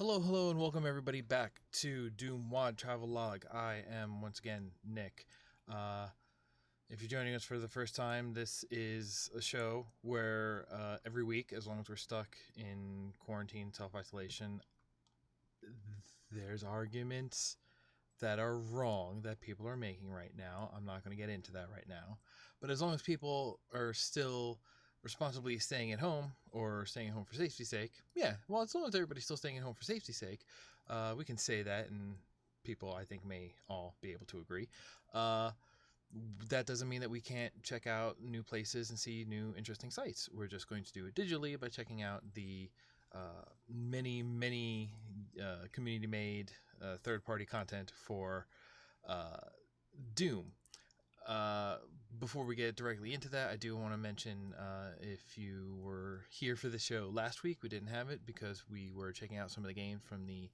Hello, and welcome everybody back to DooM WAD Travelogue. I am once again Nick. If you're joining us for the first time, this is a show where every week, as long as we're stuck in quarantine, self-isolation, there's arguments that are wrong that people are making right now. I'm not going to get into that right now. But as long as people are still responsibly staying at home or staying at home for safety's sake, as long as everybody's still staying at home for safety's sake, we can say that, and people, I think, may all be able to agree. That doesn't mean that we can't check out new places and see new interesting sites. We're just going to do it digitally by checking out the many community-made third-party content for DooM. Before we get directly into that, I do want to mention if you were here for the show last week, we didn't have it because we were checking out some of the games from the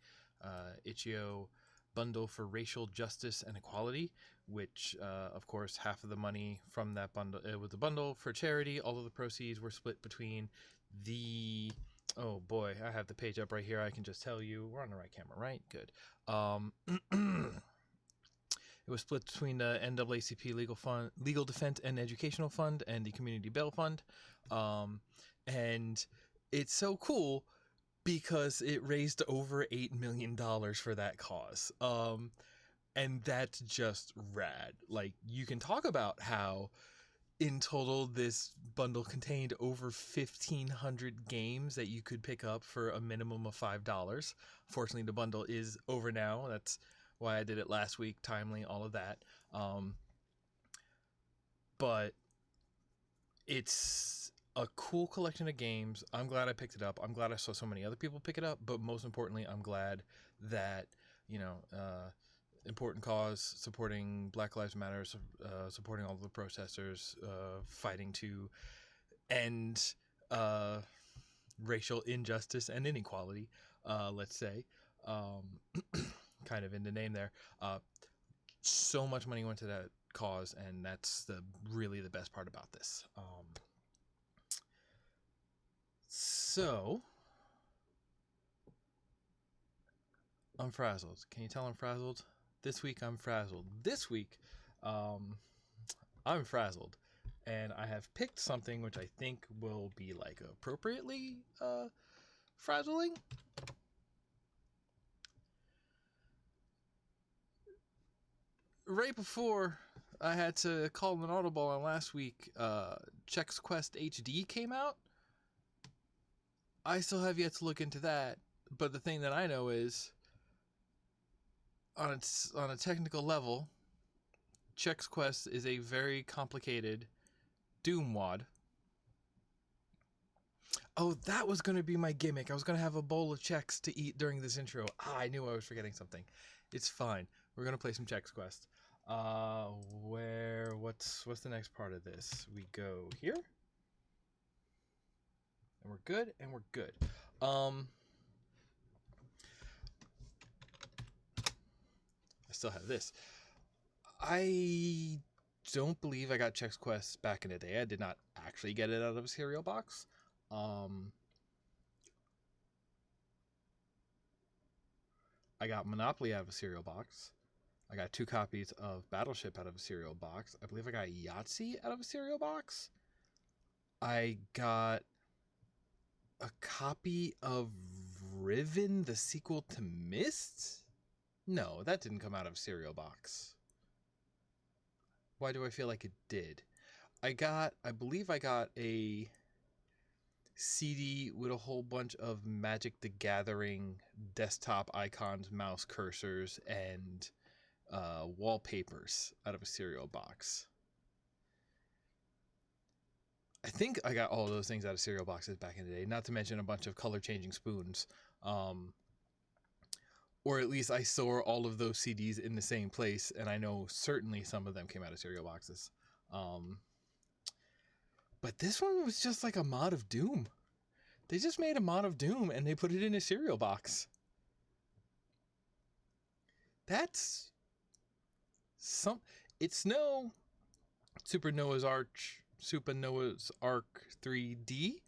itch.io bundle for racial justice and equality, which of course half of the money from that bundle, it was a bundle for charity. All of the proceeds were split between the, oh boy, I have the page up right here. I can just tell you we're on the right camera, right? Good. It was split between the NAACP Legal Defense and Educational Fund and the Community Bail Fund. And it's so cool because it raised over $8 million for that cause. And that's just rad. Like, you can talk about how in total this bundle contained over 1,500 games that you could pick up for a minimum of $5. Fortunately, the bundle is over now. That's why I did it last week, timely, all of that. But it's a cool collection of games. I'm glad I picked it up. I'm glad I saw so many other people pick it up. But most importantly, I'm glad that, important cause, supporting Black Lives Matter, supporting all of the protesters, fighting to end racial injustice and inequality, let's say. Kind of in the name there. So much money went to that cause, and that's really the best part about this. So I'm frazzled. Can you tell I'm frazzled? This week I'm frazzled. This week I'm frazzled, and I have picked something which I think will be like appropriately frazzling. Right before I had to call an audible on last week, Chex Quest HD came out. I still have yet to look into that, but the thing that I know is, on a technical level, Chex Quest is a very complicated DooM WAD. Oh, that was going to be my gimmick. I was going to have a bowl of Chex to eat during this intro. I knew I was forgetting something. It's fine. We're going to play some Chex Quest. What's the next part of this? We go here. And we're good, I still have this. I don't believe I got Chex Quest back in the day. I did not actually get it out of a cereal box. I got Monopoly out of a cereal box. I got 2 copies of Battleship out of a cereal box. I believe I got Yahtzee out of a cereal box. I got a copy of Riven, the sequel to Myst? No, that didn't come out of a cereal box. Why do I feel like it did? I believe I got a CD with a whole bunch of Magic the Gathering desktop icons, mouse cursors, and wallpapers out of a cereal box. I think I got all of those things out of cereal boxes back in the day, not to mention a bunch of color-changing spoons. Or at least I store all of those CDs in the same place, and I know certainly some of them came out of cereal boxes. But this one was just like a mod of DooM. They just made a mod of DooM, and they put it in a cereal box. That's it's no Super Noah's Ark 3D,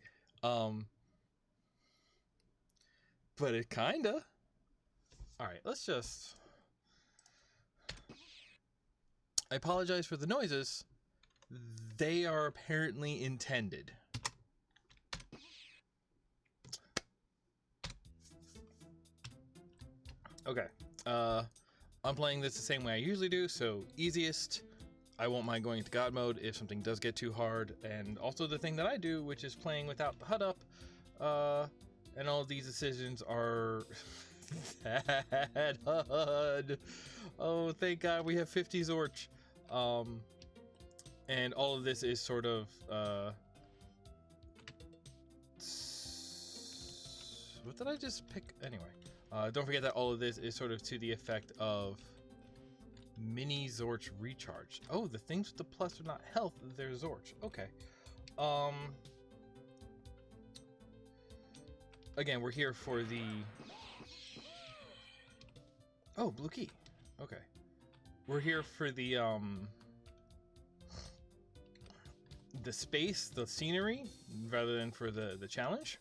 but it kinda. Alright, let's just... I apologize for the noises. They are apparently intended. Okay. I'm playing this the same way I usually do, so easiest. I won't mind going into God mode if something does get too hard, and also the thing that I do, which is playing without the HUD up, and all of these decisions are that HUD. Oh, thank God we have 50 Zorch. And all of this is sort of, what did I just pick? Anyway, don't forget that all of this is sort of to the effect of mini Zorch recharge. Oh, the things with the plus are not health, they're Zorch. Okay. Again, we're here for the... Oh, blue key. Okay. We're here for the space, the scenery, rather than for the challenge.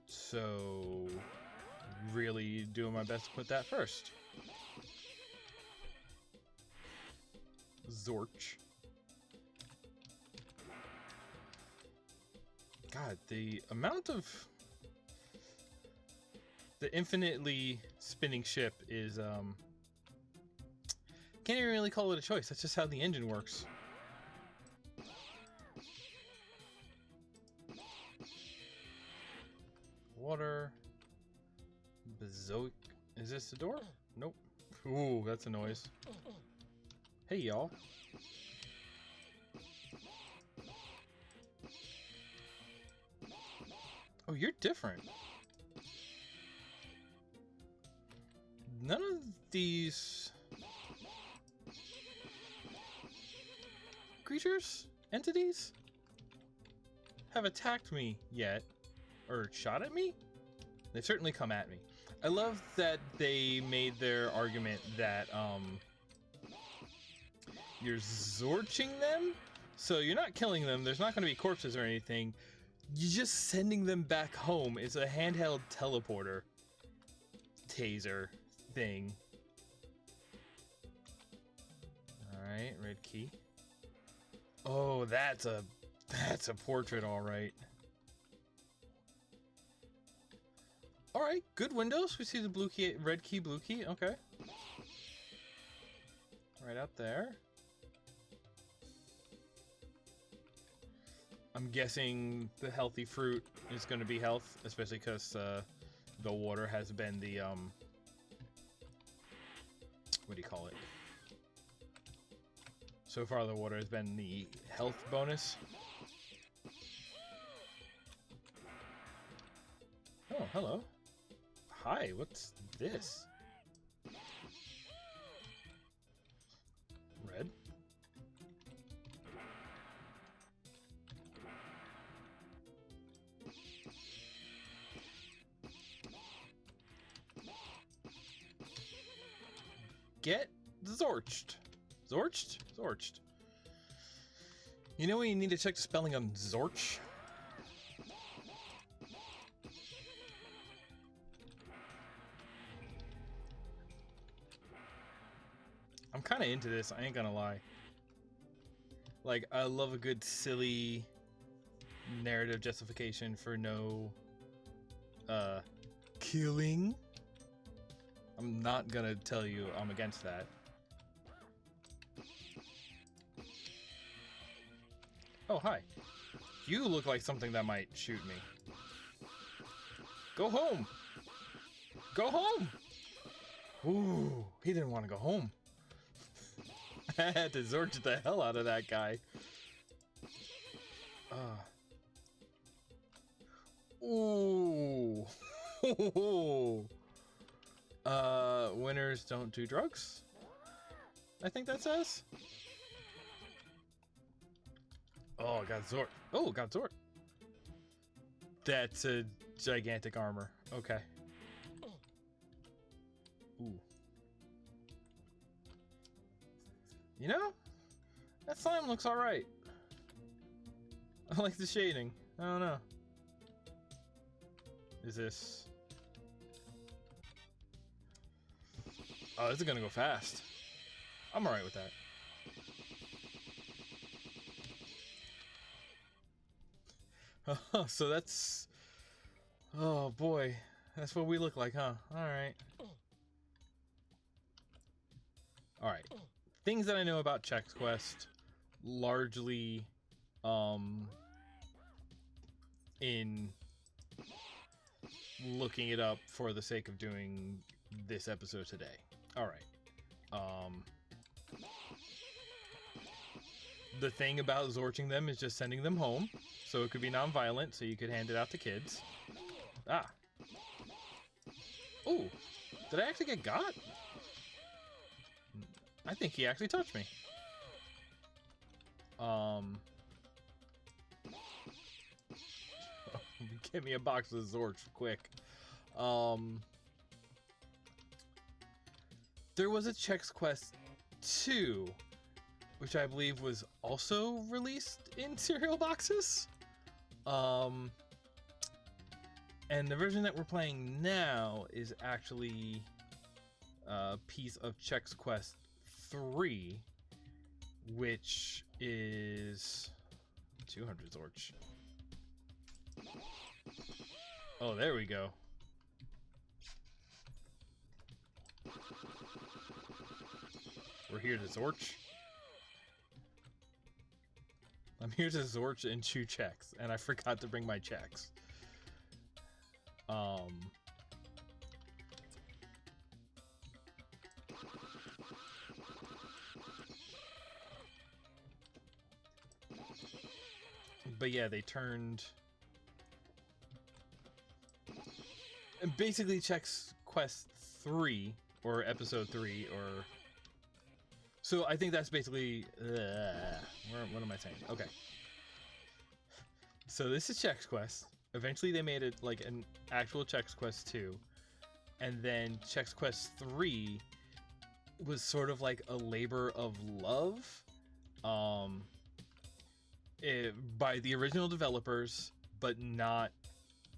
So really doing my best to put that first. Zorch. God, the amount of the infinitely spinning ship is can't even really call it a choice. That's just how the engine works. Water. Bazoic. Is this the door? Nope. Ooh, that's a noise. Hey, y'all. Oh, you're different. None of these creatures, entities, have attacked me yet, or shot at me. They've certainly come at me. I love that they made their argument that you're zorching them, so you're not killing them. There's not going to be corpses or anything. You're just sending them back home. It's a handheld teleporter taser thing. All right, red key. Oh, that's a portrait, all right. All right, good windows. We see the blue key, red key, blue key. Okay. Right out there. I'm guessing the healthy fruit is going to be health, especially because the water has been the what do you call it? So far, the water has been the health bonus. Oh, hello. Hi, what's this? Red. Get zorched. Zorched? Zorched. You know when you need to check the spelling on Zorch? I'm kind of into this, I ain't gonna lie. Like, I love a good silly narrative justification for no killing. I'm not gonna tell you I'm against that. Oh, hi. You look like something that might shoot me. Go home! Go home! Ooh, he didn't want to go home. I had to zorch the hell out of that guy. Ooh. Winners don't do drugs? I think that says. Oh, got Zort. Oh, got Zort. That's a gigantic armor. Okay. Ooh. You know, that slime looks alright. I like the shading. I don't know. Is this... Oh, this is gonna go fast. I'm alright with that. Oh, so that's... Oh boy. That's what we look like, huh? Alright. Alright. Things that I know about Chex Quest, largely, in looking it up for the sake of doing this episode today. Alright. The thing about Zorching them is just sending them home, so it could be non-violent, so you could hand it out to kids. Ah. Ooh. Did I actually get got? I think he actually touched me. Get me a box of Zorch, quick. There was a Chex Quest 2, which I believe was also released in cereal boxes. And the version that we're playing now is actually a piece of Chex Quest 3, which is 200 Zorch. Oh, there we go. We're here to Zorch. I'm here to Zorch and chew Chex, and I forgot to bring my Chex. But yeah, they turned... And basically Chex Quest 3, or Episode 3, or... So I think that's basically... what am I saying? Okay. So this is Chex Quest. Eventually they made it like an actual Chex Quest 2. And then Chex Quest 3 was sort of like a labor of love. By the original developers, but not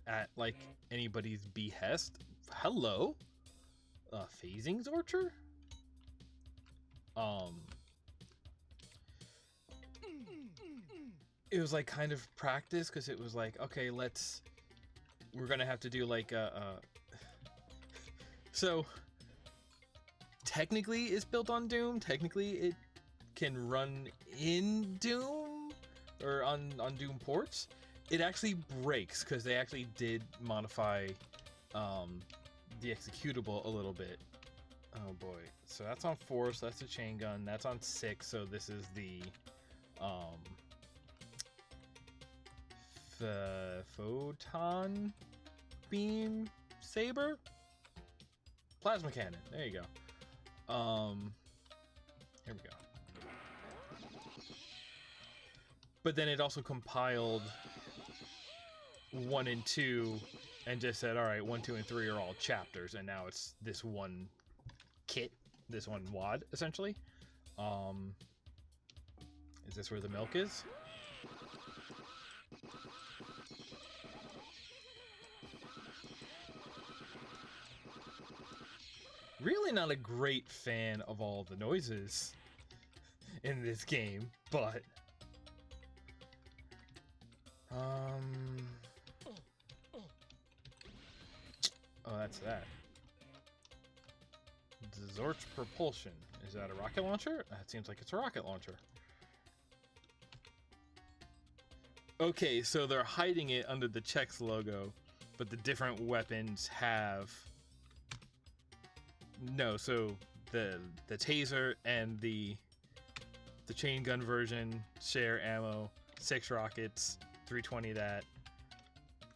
at like anybody's behest. Hello? Phasing Zorcher? It was like kind of practice, because it was like, okay, we're gonna have to do like so technically it's built on DooM. Technically it can run in DooM or on DooM ports. It actually breaks because they actually did modify the executable a little bit. Oh boy. So that's on 4, so that's a chain gun. That's on 6, so this is the photon beam saber? Plasma cannon. There you go. Here we go. But then it also compiled 1 and 2 and just said, all right, 1, 2, and 3 are all chapters, and now it's this one kit, this one WAD, essentially. Is this where the milk is? Really not a great fan of all the noises in this game, but oh, that's that. Zorch propulsion. Is that a rocket launcher? That seems like it's a rocket launcher. Okay, so they're hiding it under the Chex logo, but the different weapons have... No, so the taser and the chain gun version share ammo, 6 rockets, 320 that.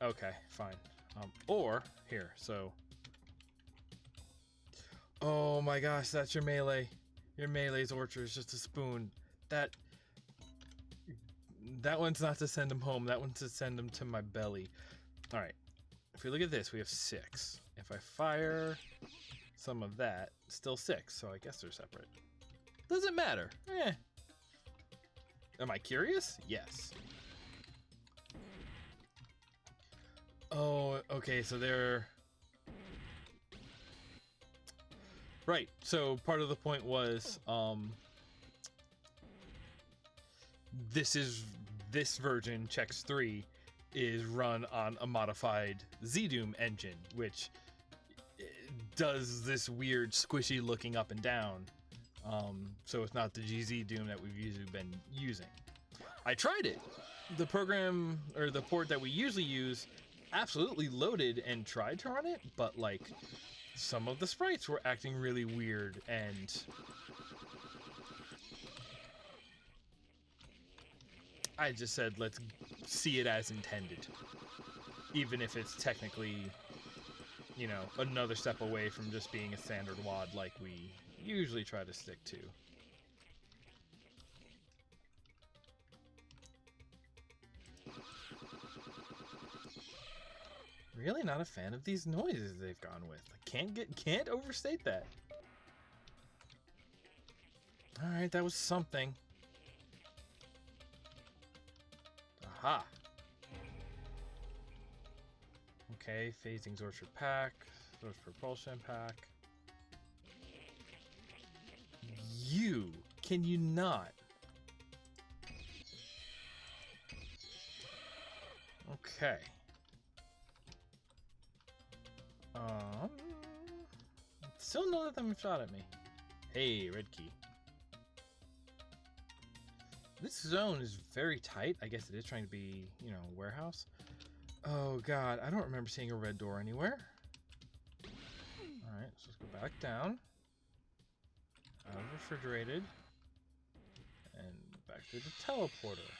Okay, fine. Or here, so. Oh my gosh, that's your melee. Your melee's orchard is just a spoon. That one's not to send him home. That one's to send him to my belly. All right. If we look at this, we have 6. If I fire some of that, still 6. So I guess they're separate. Doesn't matter. Eh. Am I curious? Yes. Oh, okay. Okay, so they're... Right, so part of the point was, this version, Chex 3, is run on a modified DooM engine, which does this weird squishy looking up and down. So it's not the GZ DooM that we've usually been using. I tried it. The program, or the port that we usually use, absolutely loaded and tried to run it, but like some of the sprites were acting really weird, and I just said, let's see it as intended. Even if it's technically, you know, another step away from just being a standard WAD like we usually try to stick to. Really not a fan of these noises they've gone with. I can't overstate that. Alright, that was something. Aha. Okay, phasing Zorcher pack, Zorch propulsion pack. Can you not? Okay. Still none of them have shot at me. Hey, red key. This zone is very tight. I guess it is trying to be, you know, warehouse. Oh god, I don't remember seeing a red door anywhere. Alright, so let's go back down. Out of refrigerated. And back to the teleporter.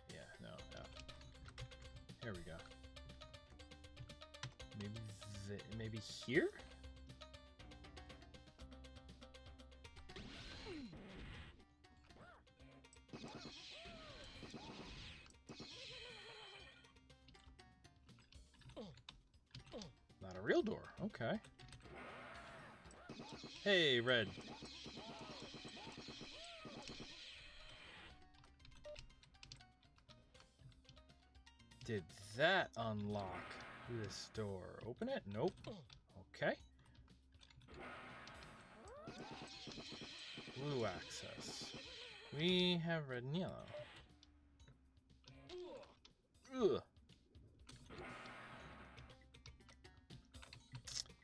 Yeah, no, F. Here we go. Maybe here? Not a real door. Okay. Hey, red. Did that unlock this door? Open it? Nope. Okay. Blue access. We have red and yellow. Ugh.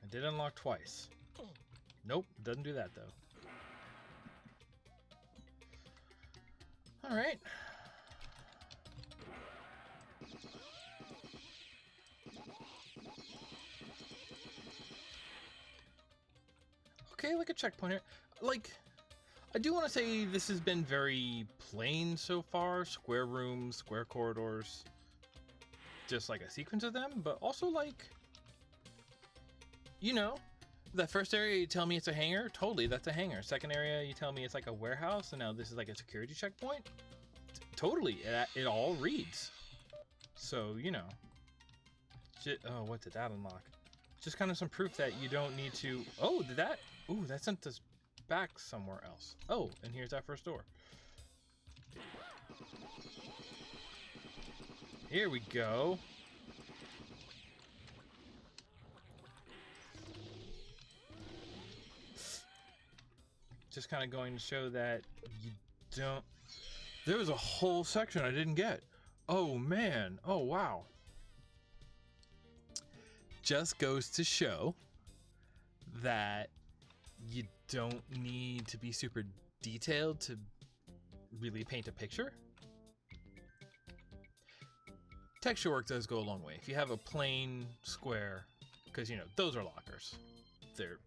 I did unlock twice. Nope, doesn't do that though. Alright. Okay, like a checkpoint here. Like, I do want to say this has been very plain so far. Square rooms, square corridors. Just like a sequence of them, but also like, you know, that first area you tell me it's a hangar, totally, that's a hangar. Second area you tell me it's like a warehouse, and now this is like a security checkpoint. Totally, it all reads. So, you know. Oh, what did that unlock? Just kind of some proof that you don't need to... Oh, did that... Ooh, that sent us back somewhere else. Oh, and here's that first door. Here we go. Just kind of going to show that you don't... There was a whole section I didn't get. Oh, man. Oh, wow. Just goes to show that you don't need to be super detailed to really paint a picture. Texture work does go a long way. If you have a plain square, because, you know, those are lockers. They're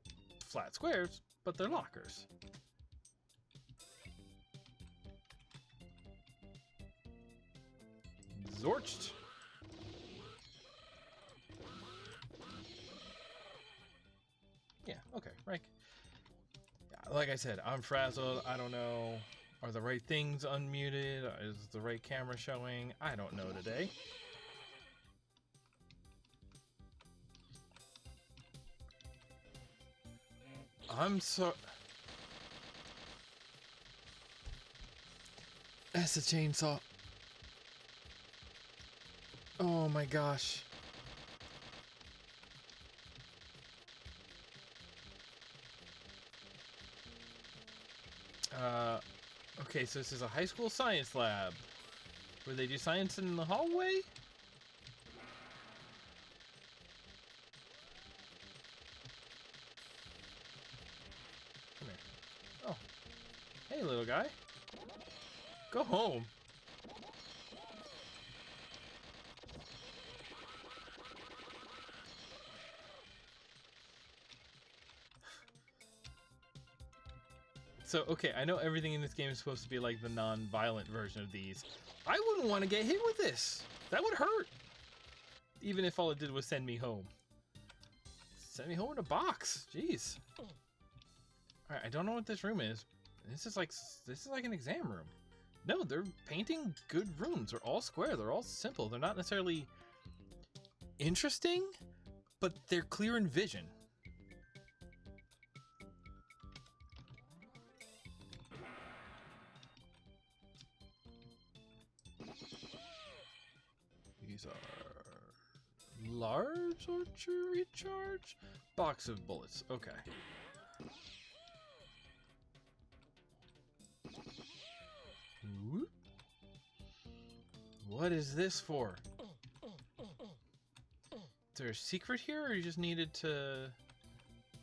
flat squares, but they're lockers. Zorched. Yeah, okay, right. Like I said, I'm frazzled. I don't know. Are the right things unmuted? Is the right camera showing? I don't know today. I'm so... That's a chainsaw. Oh my gosh. Okay, so this is a high school science lab where they do science in the hallway? Come here. Oh. Hey, little guy. Go home. So, okay, I know everything in this game is supposed to be like the non-violent version of these. I wouldn't want to get hit with this. That would hurt. Even if all it did was send me home. Send me home in a box. Jeez. Alright, I don't know what this room is. This is like an exam room. No, they're painting good rooms. They're all square. They're all simple. They're not necessarily interesting, but they're clear in vision. These are large archery charge? Box of bullets. Okay. Whoop. What is this for? Is there a secret here, or you just needed to...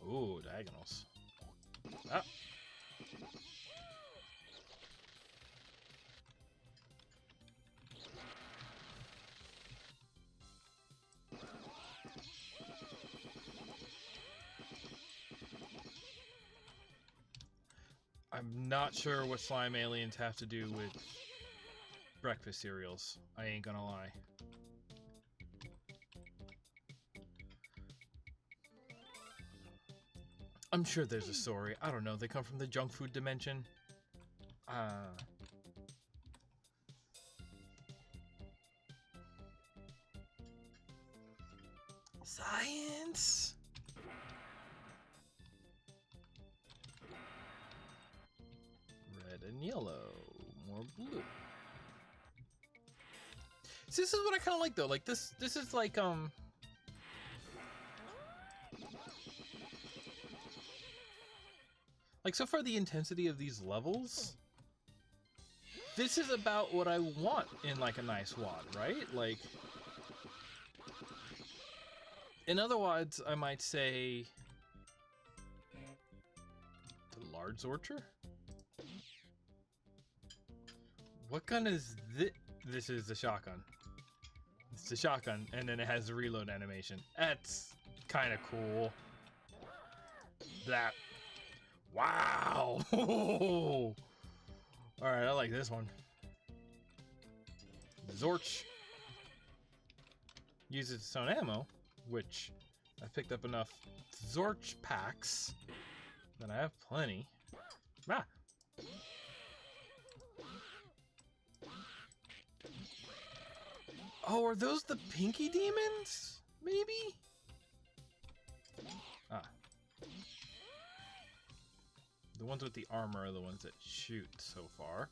Ooh, diagonals. Ah. I'm not sure what slime aliens have to do with breakfast cereals. I ain't gonna lie. I'm sure there's a story. I don't know. They come from the junk food dimension. Science. Red and yellow. More blue. So this is what I kind of like though. Like this is like like so far the intensity of these levels. This is about what I want in like a nice WAD, right? Like in other WADs, I might say the large Zorcher. What gun is this? This is the shotgun. It's the shotgun, and then it has the reload animation. That's kind of cool. That. Wow! Alright, I like this one. Zorch uses its own ammo, which I've picked up enough Zorch packs that I have plenty. Ah! Oh, are those the pinky demons? Maybe? Ah. The ones with the armor are the ones that shoot so far.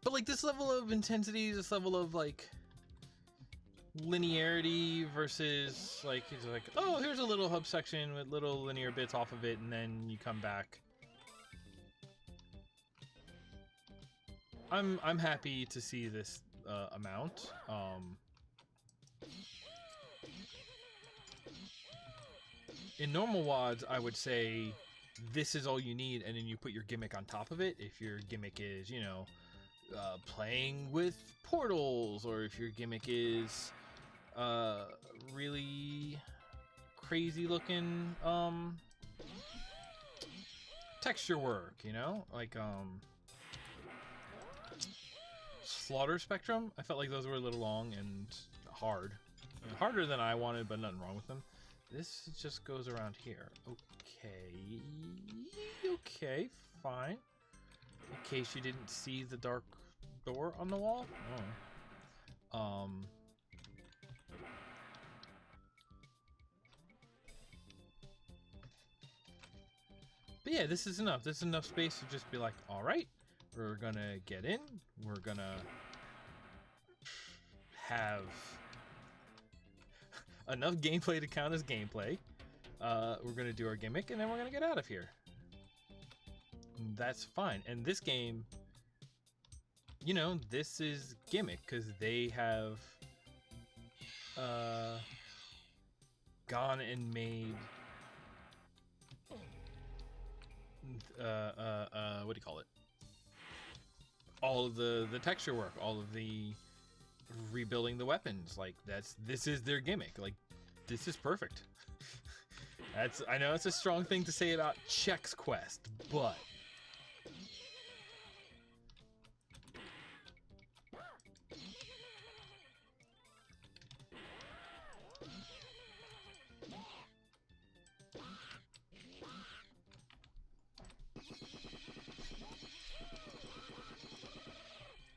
But like this level of intensity, this level of like linearity versus like it's like, oh, here's a little hub section with little linear bits off of it, and then you come back. I'm happy to see this amount. In normal WADs, I would say this is all you need, and then you put your gimmick on top of it. If your gimmick is, you know, playing with portals, or if your gimmick is really crazy looking texture work, you know, like Slaughter Spectrum. I felt like those were a little long and hard, harder than I wanted, but nothing wrong with them. This just goes around here. Okay, fine. In case you didn't see the dark door on the wall. Oh. But yeah, this is enough. This is enough space to just be like, all right, we're gonna get in. We're gonna have enough gameplay to count as gameplay. We're gonna do our gimmick, and then we're gonna get out of here. And that's fine. And this game, you know, this is gimmick because they have gone and made what do you call it? All of the texture work, all of the rebuilding the weapons. Like this is their gimmick. Like this is perfect. I know it's a strong thing to say about Chex Quest, but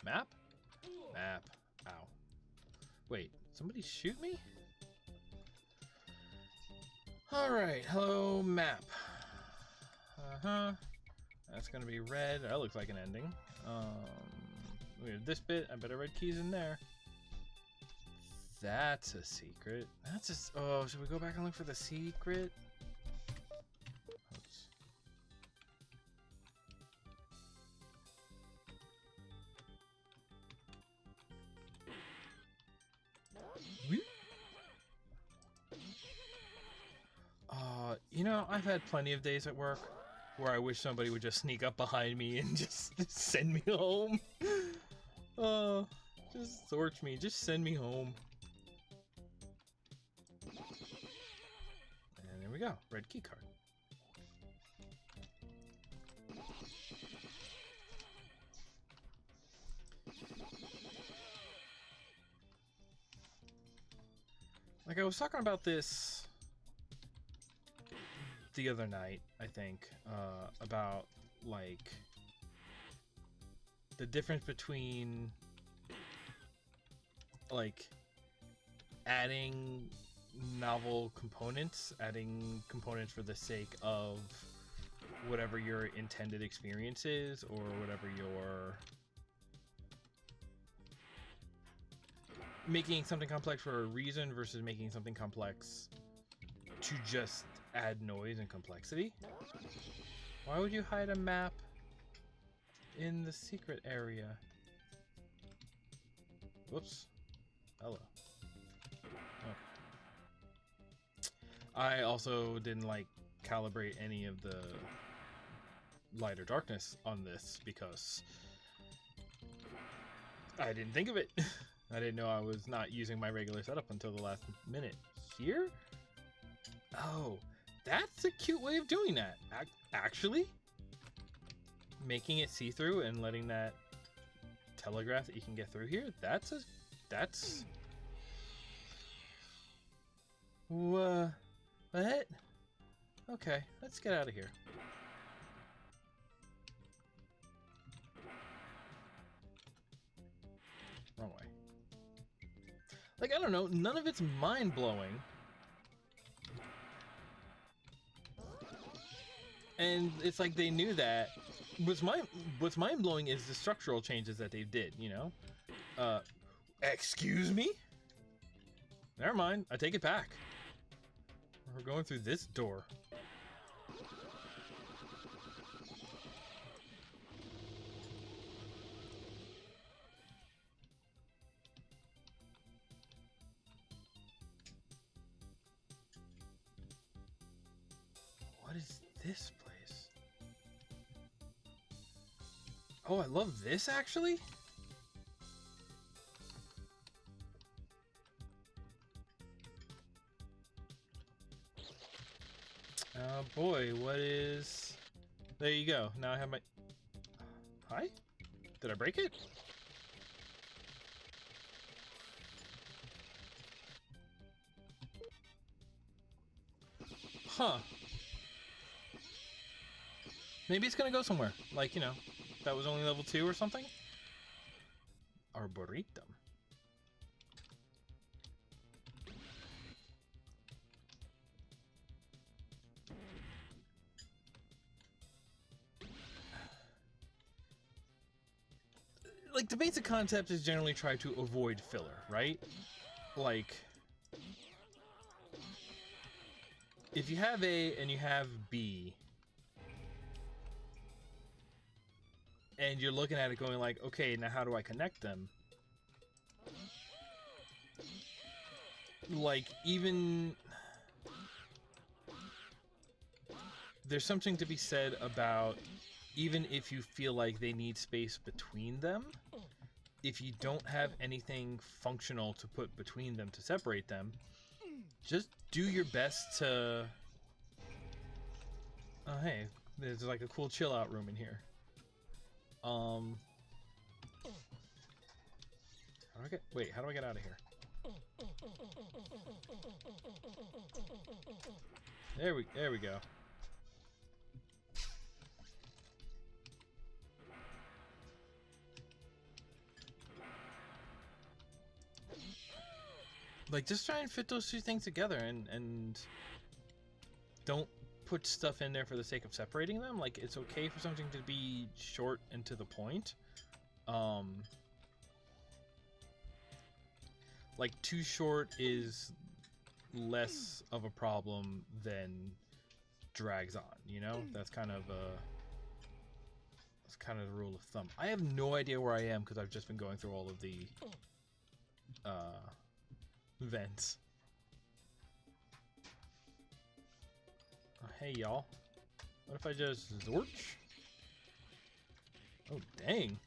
map? Map. Ow. Wait, somebody shoot me? Alright, hello map. That's gonna be red. That looks like an ending. We have this bit. I bet a red key's in there. That's a secret. That's just. Oh, should we go back and look for the secret? Oops. You know, I've had plenty of days at work where I wish somebody would just sneak up behind me and just send me home. Just torch me. Just send me home. And there we go. Red key card. Like I was talking about this the other night, I think, about like the difference between like adding novel components, adding components for the sake of whatever your intended experience is, or whatever your making something complex for a reason versus making something complex to just add noise and complexity. Why would you hide a map in the secret area? Whoops. Hello. Oh. I also didn't like calibrate any of the light or darkness on this because I didn't think of it. I didn't know I was not using my regular setup until the last minute. Here? Oh, that's a cute way of doing that. Actually, making it see-through and letting that telegraph that you can get through here, that's what? Okay, let's get out of here. Wrong way. Like, I don't know, none of it's mind-blowing. And it's like they knew that. What's mind-blowing is the structural changes that they did, you know? Excuse me? Never mind, I take it back. We're going through this door. What is this place? Oh, I love this actually. Oh boy, what is... There you go. Now I have my... Hi? Did I break it? Huh. Maybe it's gonna go somewhere. Like, you know, that was only level 2 or something? Arboretum. like, the basic concept is generally try to avoid filler, right? Like, if you have A and you have B, and you're looking at it going like, okay, now how do I connect them? Like, even... there's something to be said about, even if you feel like they need space between them, if you don't have anything functional to put between them to separate them, just do your best to... oh, hey, there's like a cool chill out room in here. How do I get... wait, how do I get out of here? There we go. Like, just try and fit those two things together, and don't put stuff in there for the sake of separating them. Like, it's okay for something to be short and to the point. Like, too short is less of a problem than drags on, you know? That's kind of the rule of thumb. I have no idea where I am because I've just been going through all of the vents. Oh, hey, y'all. What if I just zorch? Oh, dang.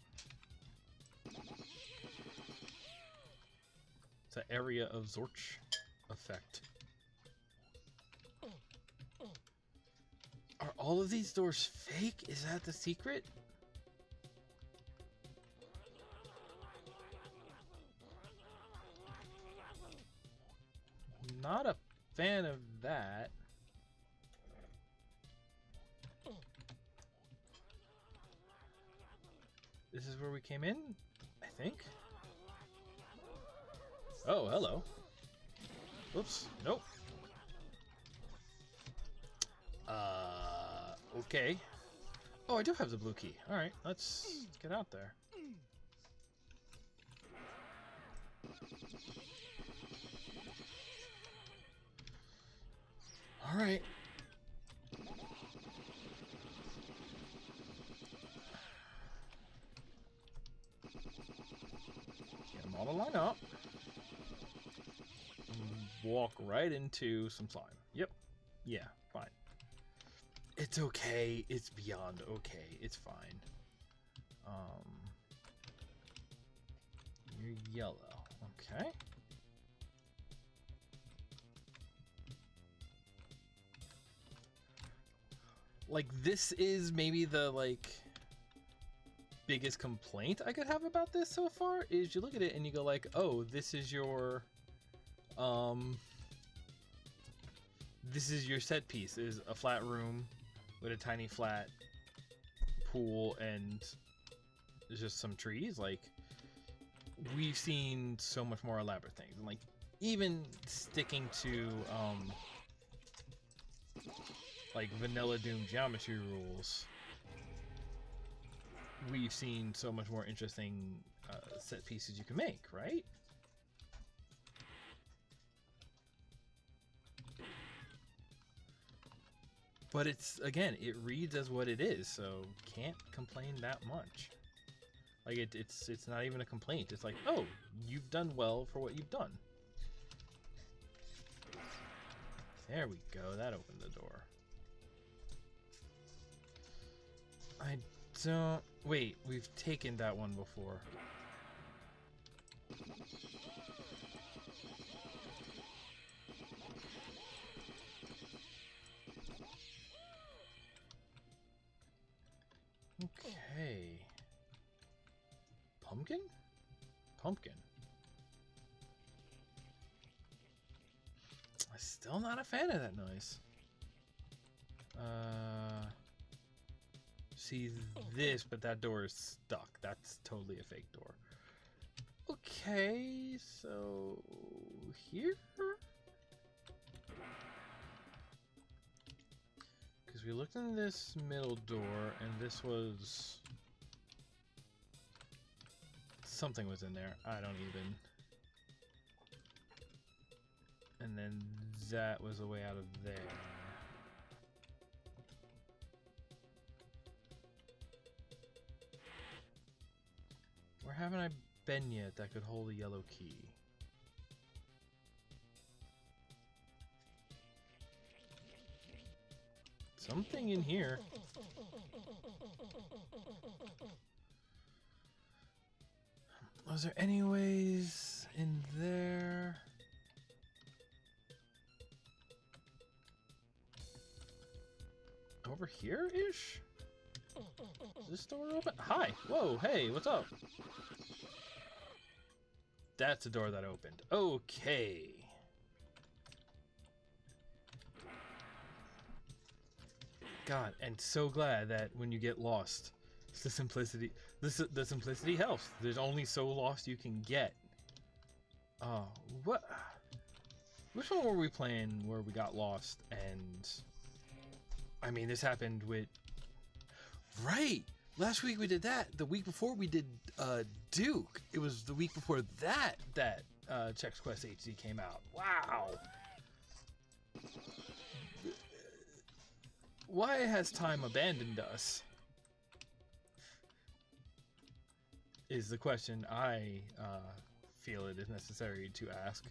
It's an area of zorch effect. Are all of these doors fake? Is that the secret? Not a fan of that. This is where we came in, I think. Oh, hello. Oops, nope. Okay. Oh, I do have the blue key. Alright, let's get out there. Alright. Get them all to line up. Walk right into some slime. Yep. Yeah, fine. It's okay. It's beyond okay. It's fine. You're yellow. Okay. Like, this is maybe the, like, biggest complaint I could have about this so far, is you look at it and you go like, oh, this is your set piece, is a flat room with a tiny flat pool and just some trees. Like, we've seen so much more elaborate things, and like, even sticking to like vanilla Doom geometry rules, we've seen so much more interesting set pieces you can make, right? But it's, again, it reads as what it is, so can't complain that much. Like, it's not even a complaint. It's like, oh, you've done well for what you've done. There we go. That opened the door. I don't... wait, we've taken that one before. Okay. Pumpkin? Pumpkin. I'm still not a fan of that noise. See this, but that door is stuck. That's totally a fake door. Okay, so here? Because we looked in this middle door, and this was something was in there. I don't even. And then that was a way out of there. Where haven't I been yet that could hold a yellow key? Something in here. Was there any ways in there? Over here-ish? Is this door open? Hi! Whoa, hey, what's up? That's the door that opened. Okay. God, and so glad that when you get lost, the simplicity helps. There's only so lost you can get. Oh, what? Which one were we playing where we got lost? And I mean, this happened with. Right. Last week we did that. The week before we did Duke. It was the week before that Chex Quest HD came out. Wow. Why has time abandoned us? Is the question I feel it is necessary to ask.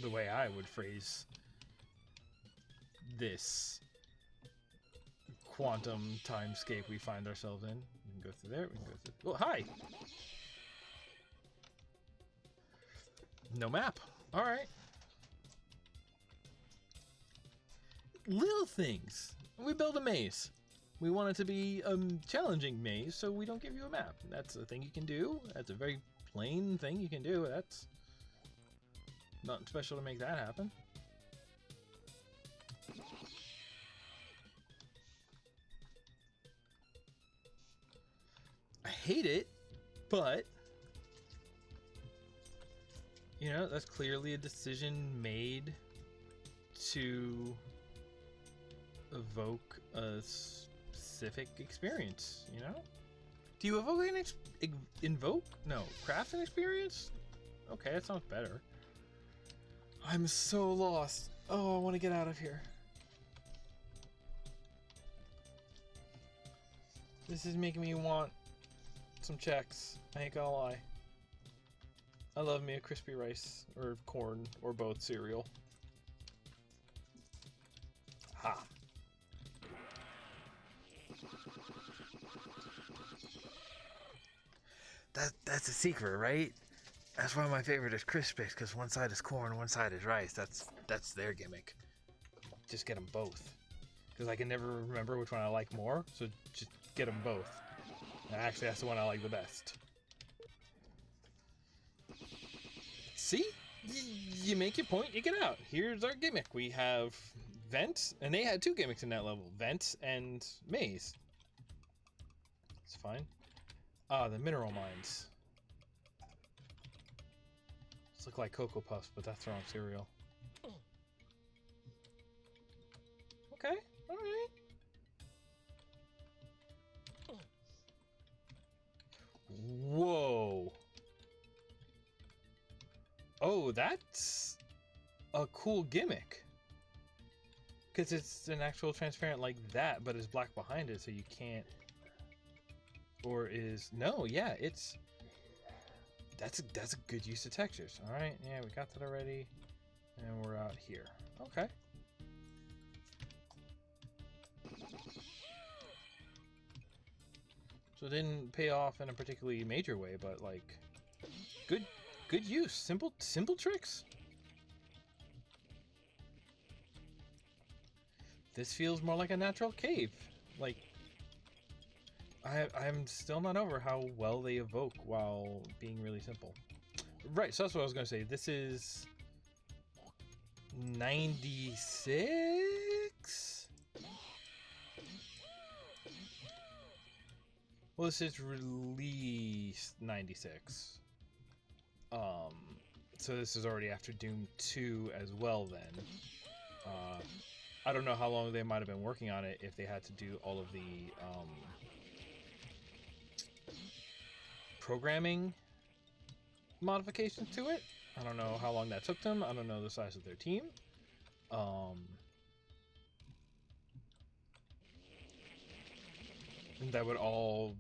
The way I would phrase this quantum timescape we find ourselves in. We can go through there. We can go through. Oh, hi! No map. All right. Little things. We build a maze. We want it to be a challenging maze, so we don't give you a map. That's a thing you can do. That's a very plain thing you can do. That's nothing special to make that happen. I hate it, but you know, that's clearly a decision made to evoke a specific experience, you know? Do you evoke craft an experience? Okay, that sounds better. I'm so lost. Oh, I want to get out of here. This is making me want some Chex. I ain't gonna lie. I love me a crispy rice or corn or both cereal. Ha. That's a secret, right? That's why my favorite is Crispix, because one side is corn, one side is rice. That's their gimmick. Just get them both. Because I can never remember which one I like more, so just get them both. And actually, that's the one I like the best. See? You make your point, you get out. Here's our gimmick. We have vents, and they had two gimmicks in that level. Vents and maze. It's fine. Ah, the mineral mines. These look like Cocoa Puffs, but that's the wrong cereal. Okay, alright. Whoa. Oh, that's a cool gimmick. Because it's an actual transparent like that, but it's black behind it, so you can't. Or is no, yeah, it's that's a good use of textures. All right, yeah, we got that already, and we're out here. Okay. So it didn't pay off in a particularly major way, but like, good use, simple tricks. This feels more like a natural cave, like. I'm still not over how well they evoke while being really simple. Right, so that's what I was going to say. This is 96? Well, this is released 96. So this is already after Doom 2 as well then. I don't know how long they might have been working on it if they had to do all of the programming modifications to it. I don't know how long that took them. I don't know the size of their team. That would all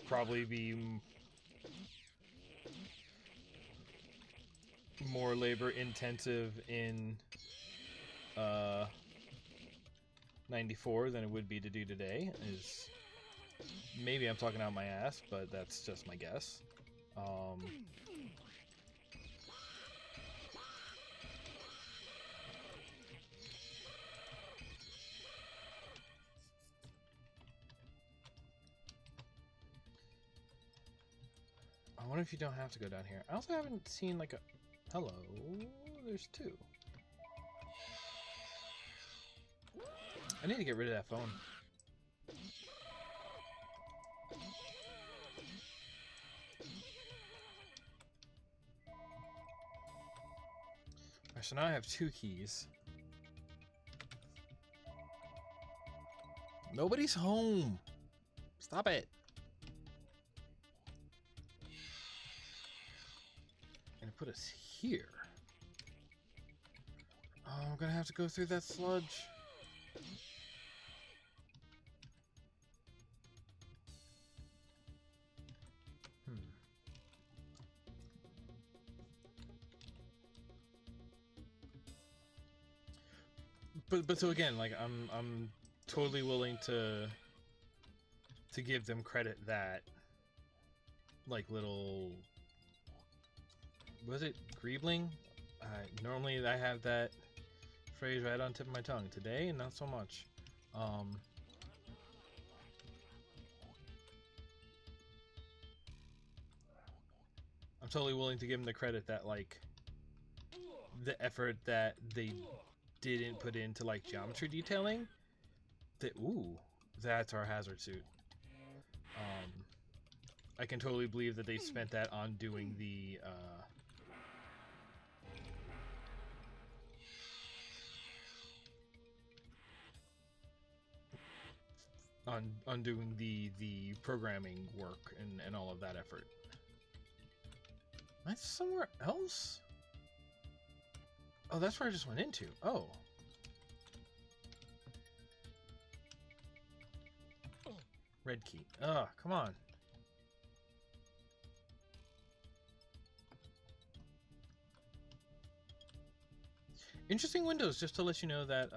probably be more labor intensive in 94 than it would be to do today. Is maybe I'm talking out my ass, but that's just my guess. I wonder if you don't have to go down here. I also haven't seen like a... Hello, there's two. I need to get rid of that phone. Alright, so now I have 2 keys. Nobody's home. Stop it. Gonna put us here. Oh, I'm gonna have to go through that sludge. But so again, like I'm totally willing to give them credit that like little, was it Greebling? Normally I have that phrase right on the tip of my tongue. Today, not so much. I'm totally willing to give them the credit that like the effort that they didn't put into like geometry detailing. That that's our hazard suit. I can totally believe that they spent that on doing the on doing the programming work and all of that effort. Am I somewhere else? Oh, that's where I just went into. Oh. Red key. Ugh, come on. Interesting windows, just to let you know that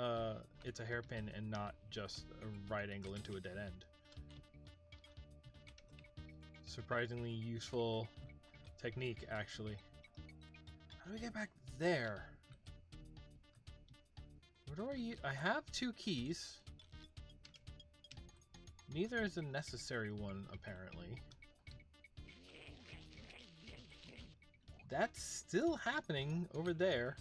it's a hairpin and not just a right angle into a dead end. Surprisingly useful technique, actually. How do we get back there? Where do I have 2 keys. Neither is a necessary one, apparently. That's still happening over there.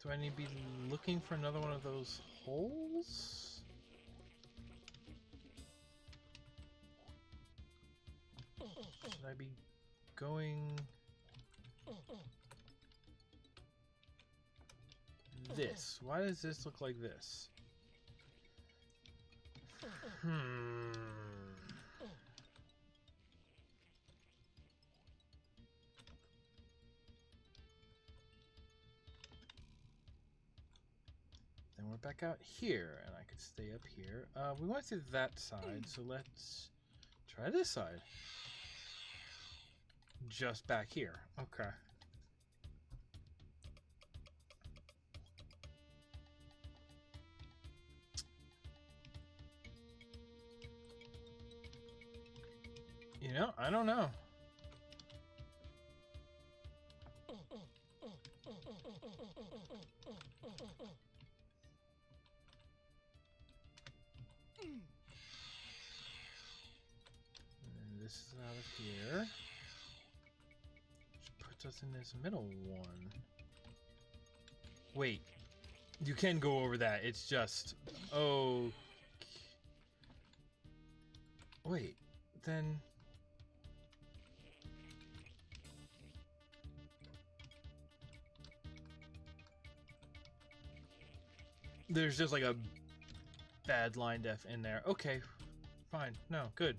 Do I need to be looking for another one of those holes? Should I be going this? Why does this look like this? Then we're back out here, and I could stay up here. We went through that side, so let's try this side. Just back here. Okay. You know, I don't know. And this is out of here. Which puts us in this middle one. Wait. You can go over that. It's just... Oh. Wait. Then... There's just like a bad line def in there. Okay, fine. No, good.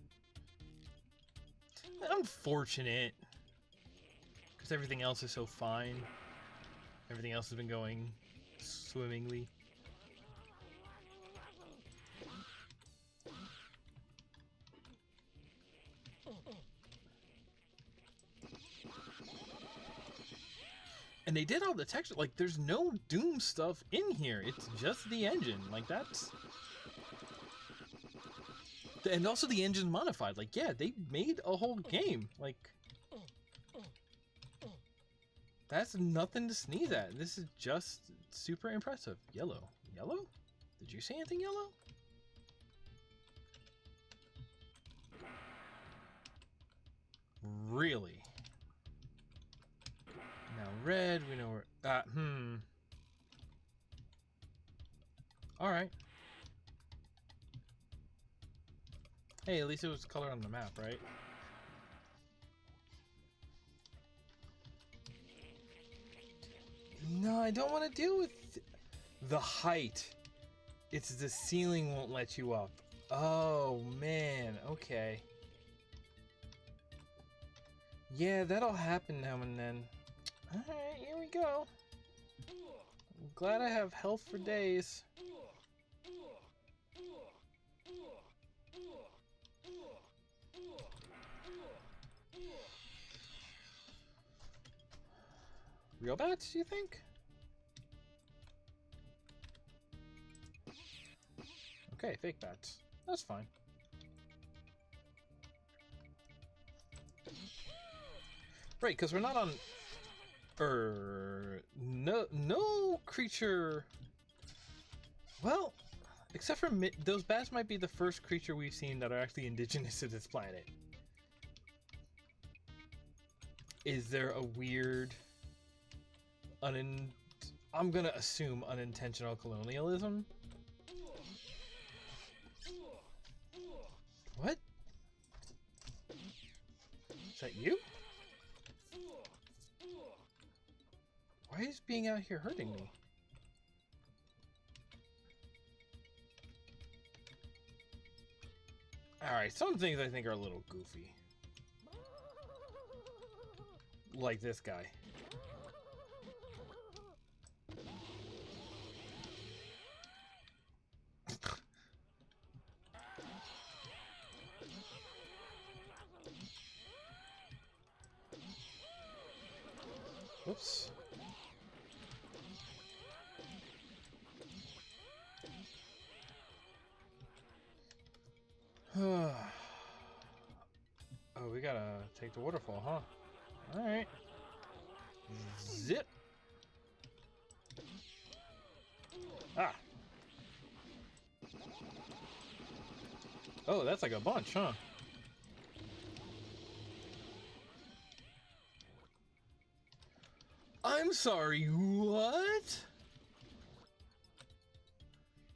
Unfortunate. Because everything else is so fine. Everything else has been going swimmingly. And they did all the texture. Like, there's no Doom stuff in here. It's just the engine. Like, that's... And also the engine modified. Like, yeah, they made a whole game. Like, that's nothing to sneeze at. This is just super impressive. Yellow. Yellow? Did you say anything yellow? Really? Now red, we know where... Alright. Hey, at least it was colored on the map, right? No, I don't want to deal with the height. It's the ceiling won't let you up. Oh, man. Okay. Yeah, that'll happen now and then. Alright, here we go. I'm glad I have health for days. Real bats, do you think? Okay, fake bats. That's fine. Right, because we're not on... No creature... Well, except for... Those bats might be the first creature we've seen that are actually indigenous to this planet. Is there a weird... I'm gonna assume unintentional colonialism? What? Is that you? Why is being out here hurting me? Alright, some things I think are a little goofy. Like this guy. Whoops. Oh, we gotta take the waterfall, huh? Alright. Zip. Ah. Oh, that's like a bunch, huh? I'm sorry, what?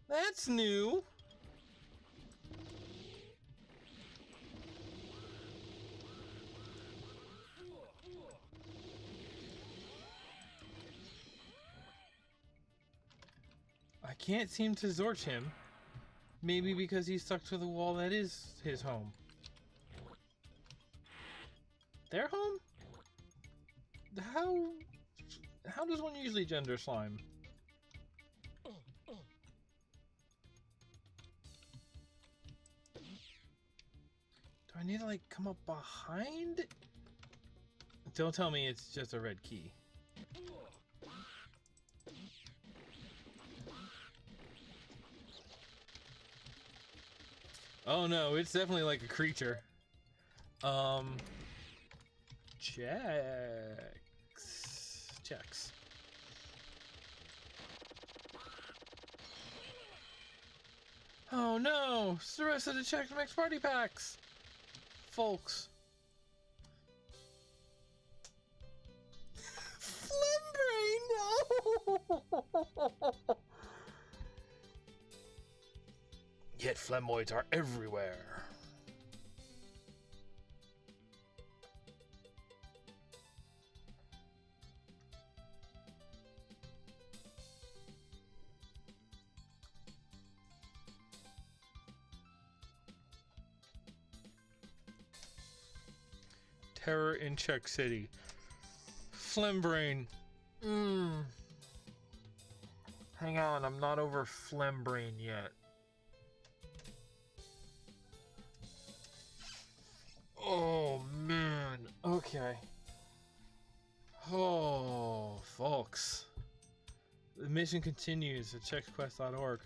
That's new. I can't seem to Zorch him. Maybe because he's stuck to the wall that is his home. Their home? How does one usually gender slime? Do I need to, like, come up behind? Don't tell me it's just a red key. Oh no, it's definitely like a creature. Chex. Oh no! It's the rest of the Chex Mix party packs! Folks. Flimbrain, no! Yet flemmoids are everywhere. Terror in Chex City. Flimbrain. Hang on, I'm not over Flimbrain yet. Oh, man. Okay. Oh, folks. The mission continues at chexquest.org.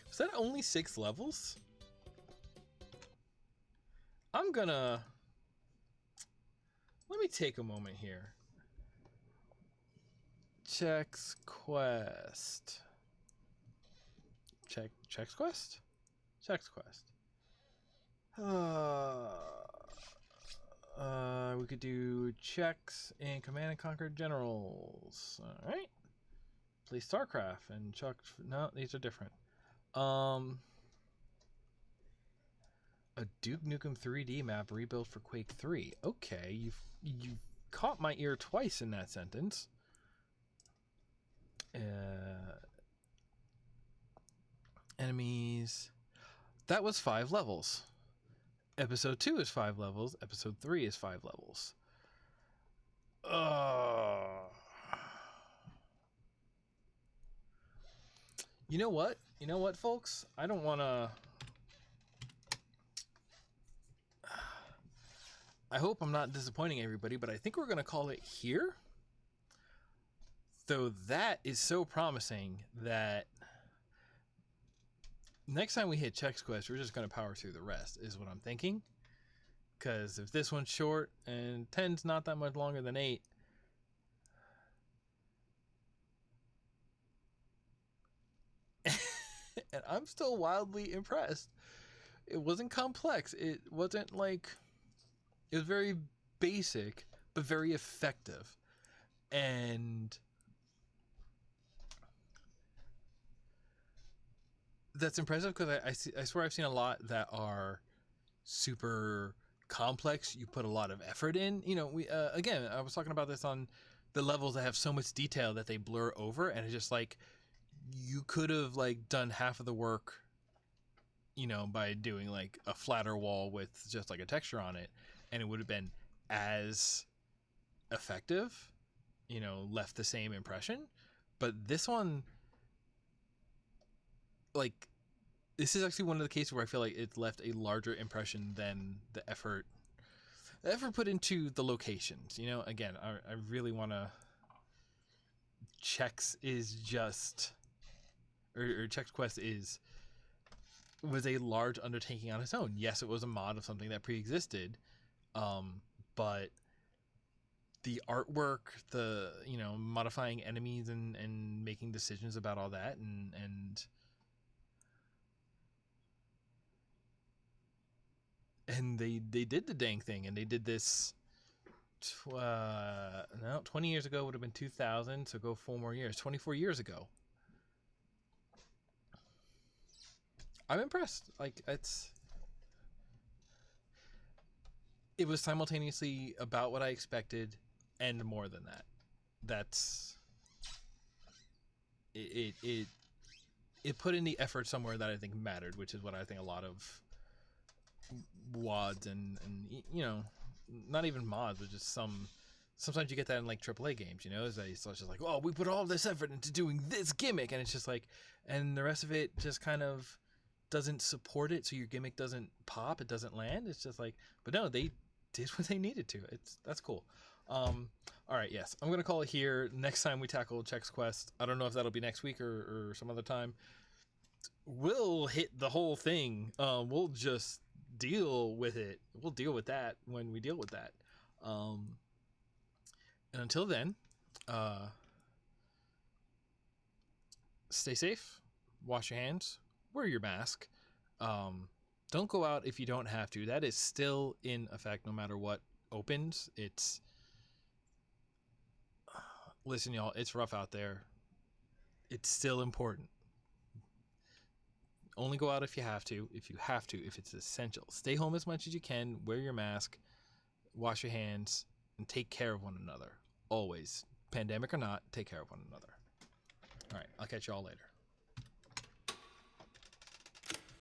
Was that only 6 levels? I'm gonna... Let me take a moment here. Chex Quest. Chex Quest? Chex Quest. We could do Chex and Command and Conquer Generals. Alright. Play StarCraft and Chuck. No, these are different. A Duke Nukem 3D map rebuilt for Quake 3. Okay, you've caught my ear twice in that sentence. Enemies. That was 5 levels. Episode 2 is 5 levels. Episode 3 is 5 levels. You know what? You know what, folks? I don't want to... I hope I'm not disappointing everybody, but I think we're going to call it here. Though that is so promising that next time we hit Chex Quest, we're just going to power through the rest, is what I'm thinking. Because if this one's short and 10's not that much longer than 8, and I'm still wildly impressed. It wasn't complex. It wasn't like... It was very basic, but very effective. And that's impressive because I swear I've seen a lot that are super complex. You put a lot of effort in. You know, again, I was talking about this on the levels that have so much detail that they blur over, and it's just like you could have like done half of the work, you know, by doing like a flatter wall with just like a texture on it, and it would have been as effective, you know, left the same impression. But this one, like, this is actually one of the cases where I feel like it left a larger impression than the effort put into the locations. You know, again, I really want to... Chex is just... Or Chex Quest was a large undertaking on its own. Yes, it was a mod of something that pre-existed, but the artwork, the, you know, modifying enemies and making decisions about all that, and they did the dang thing, and they did this 20 years ago would have been 2000, so go 4 more years, 24 years ago. I'm impressed. Like, it was simultaneously about what I expected and more than that. That's it put in the effort somewhere that I think mattered, which is what I think a lot of WADs and you know, not even mods, but just sometimes you get that in like AAA games, you know, it's just like, oh, we put all this effort into doing this gimmick, and it's just like, and the rest of it just kind of doesn't support it, so your gimmick doesn't pop, it doesn't land. It's just like, but no, they did what they needed to. That's cool. All right, yes, I'm gonna call it here. Next time we tackle Chex Quest, I don't know if that'll be next week or some other time, we'll hit the whole thing. We'll just deal with it. We'll deal with that when we deal with that. And until then, stay safe, wash your hands, wear your mask. Don't go out if you don't have to. That is still in effect no matter what opens. Listen, y'all, it's rough out there. It's still important. Only go out if you have to. If it's essential. Stay home as much as you can. Wear your mask. Wash your hands. And take care of one another. Always. Pandemic or not, take care of one another. All right, I'll catch y'all later.